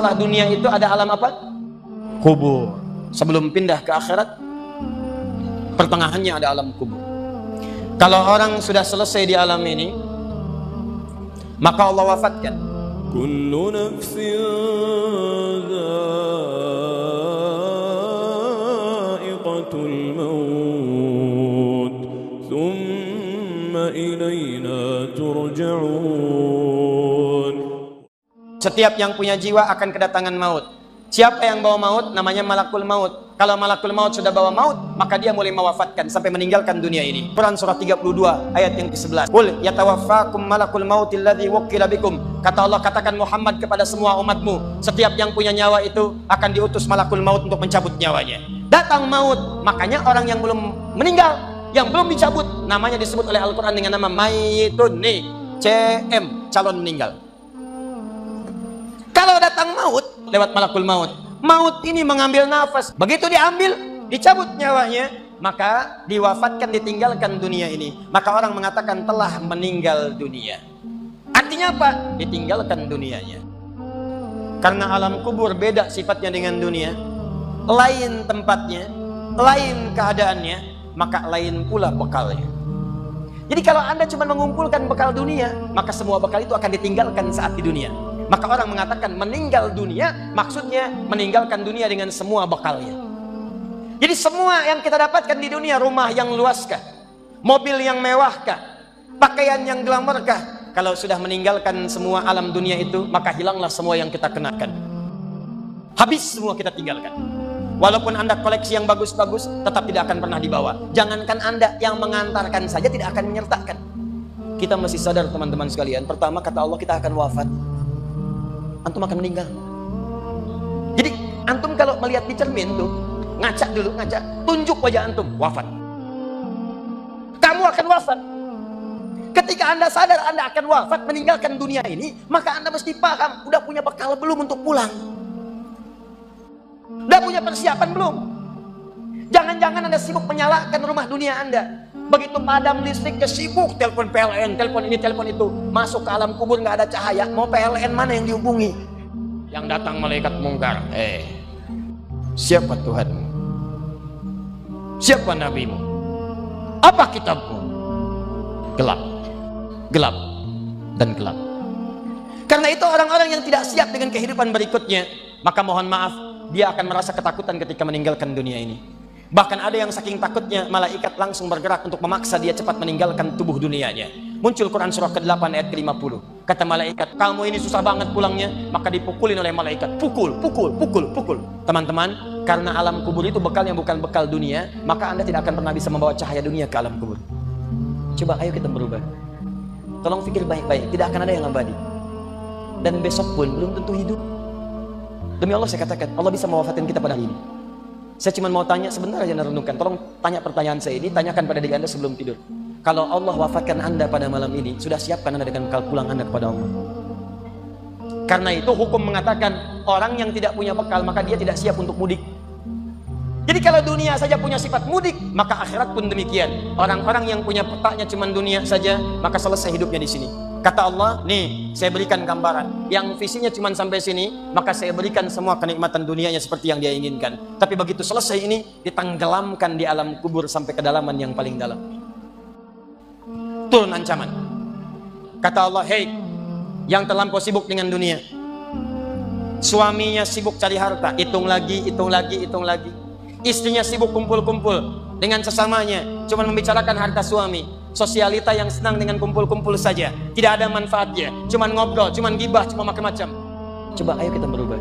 setelah dunia itu ada alam apa? Kubur. Sebelum pindah ke akhirat, pertengahannya ada alam kubur. Kalau orang sudah selesai di alam ini, maka Allah wafatkan. Kullu nafsin dha'iqatul maut, thumma ilayna turja'un. Setiap yang punya jiwa akan kedatangan maut. Siapa yang bawa maut? Namanya malakul maut. Kalau malakul maut sudah bawa maut, maka dia mulai mewafatkan sampai meninggalkan dunia ini. Quran surah 32 ayat yang ke-11. Qul yatawaffakum malakul mautil ladzi wukkila bikum. Kata Allah, katakan Muhammad kepada semua umatmu, setiap yang punya nyawa itu akan diutus malakul maut untuk mencabut nyawanya. Datang maut, makanya orang yang belum meninggal, yang belum dicabut, namanya disebut oleh Al-Quran dengan nama mayitun, nih, CM, calon meninggal. Kalau datang maut lewat malakul maut, maut ini mengambil nafas. Begitu diambil, dicabut nyawanya, maka diwafatkan, ditinggalkan dunia ini. Maka orang mengatakan telah meninggal dunia. Artinya apa? Ditinggalkan dunianya. Karena alam kubur beda sifatnya dengan dunia, lain tempatnya, lain keadaannya, maka lain pula bekalnya. Jadi kalau Anda cuma mengumpulkan bekal dunia, maka semua bekal itu akan ditinggalkan saat di dunia. Maka orang mengatakan meninggal dunia, maksudnya meninggalkan dunia dengan semua bekalnya. Jadi semua yang kita dapatkan di dunia, rumah yang luaskah, mobil yang mewahkah, pakaian yang glamourkah, kalau sudah meninggalkan semua alam dunia itu, maka hilanglah semua yang kita kenakan. Habis semua kita tinggalkan. Walaupun Anda koleksi yang bagus-bagus, tetap tidak akan pernah dibawa. Jangankan Anda, yang mengantarkan saja tidak akan menyertakan. Kita mesti sadar teman-teman sekalian, pertama kata Allah kita akan wafat. Antum akan meninggal. Jadi antum kalau melihat di cermin tuh, ngaca dulu, ngaca, tunjuk wajah antum, wafat. Kamu akan wafat. Ketika Anda sadar Anda akan wafat, meninggalkan dunia ini, maka Anda mesti paham, udah punya bekal belum untuk pulang? Udah punya persiapan belum? Jangan-jangan Anda sibuk menyalakan rumah dunia Anda. Begitu padam listrik, sibuk telepon PLN, telepon ini, telepon itu. Masuk ke alam kubur nggak ada cahaya, mau PLN mana yang dihubungi? Yang datang malaikat mungkar. Siapa Tuhanmu? Siapa nabimu? Apa kitabmu? Gelap, gelap, dan gelap. Karena itu orang-orang yang tidak siap dengan kehidupan berikutnya, maka mohon maaf, dia akan merasa ketakutan ketika meninggalkan dunia ini. Bahkan ada yang saking takutnya, malaikat langsung bergerak untuk memaksa dia cepat meninggalkan tubuh dunianya. Muncul Quran surah ke-8 ayat ke-50. Kata malaikat, kamu ini susah banget pulangnya, maka dipukulin oleh malaikat. Pukul, pukul, pukul, pukul. Teman-teman, karena alam kubur itu bekalnya bukan bekal dunia, maka Anda tidak akan pernah bisa membawa cahaya dunia ke alam kubur. Coba ayo kita berubah. Tolong pikir baik-baik, tidak akan ada yang abadi. Dan besok pun belum tentu hidup. Demi Allah saya katakan, Allah bisa mewafatkan kita pada hari ini. Saya cuma mau tanya, sebentar aja renungkan. Tolong tanya pertanyaan saya ini, tanyakan pada diri Anda sebelum tidur. Kalau Allah wafatkan Anda pada malam ini, sudah siapkan Anda dengan bekal pulang Anda kepada Allah? Karena itu hukum mengatakan, orang yang tidak punya bekal, maka dia tidak siap untuk mudik. Jadi kalau dunia saja punya sifat mudik, maka akhirat pun demikian. Orang-orang yang punya petanya cuma dunia saja, maka selesai hidupnya di sini. Kata Allah, nih saya berikan gambaran. Yang visinya cuma sampai sini, maka saya berikan semua kenikmatan dunianya seperti yang dia inginkan. Tapi begitu selesai ini, ditenggelamkan di alam kubur sampai kedalaman yang paling dalam. Turun ancaman. Kata Allah, hei, yang terlampau sibuk dengan dunia, suaminya sibuk cari harta, hitung lagi, hitung lagi, hitung lagi. Istrinya sibuk kumpul-kumpul dengan sesamanya, cuma membicarakan harta suami. Sosialita yang senang dengan kumpul-kumpul saja, tidak ada manfaatnya, cuman ngobrol, cuman gibah, cuma macam-macam. Coba ayo kita berubah.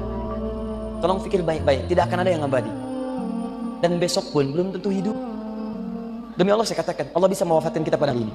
Tolong pikir baik-baik, tidak akan ada yang abadi. Dan besok pun belum tentu hidup. Demi Allah saya katakan, Allah bisa mewafatkan kita pada hari ini.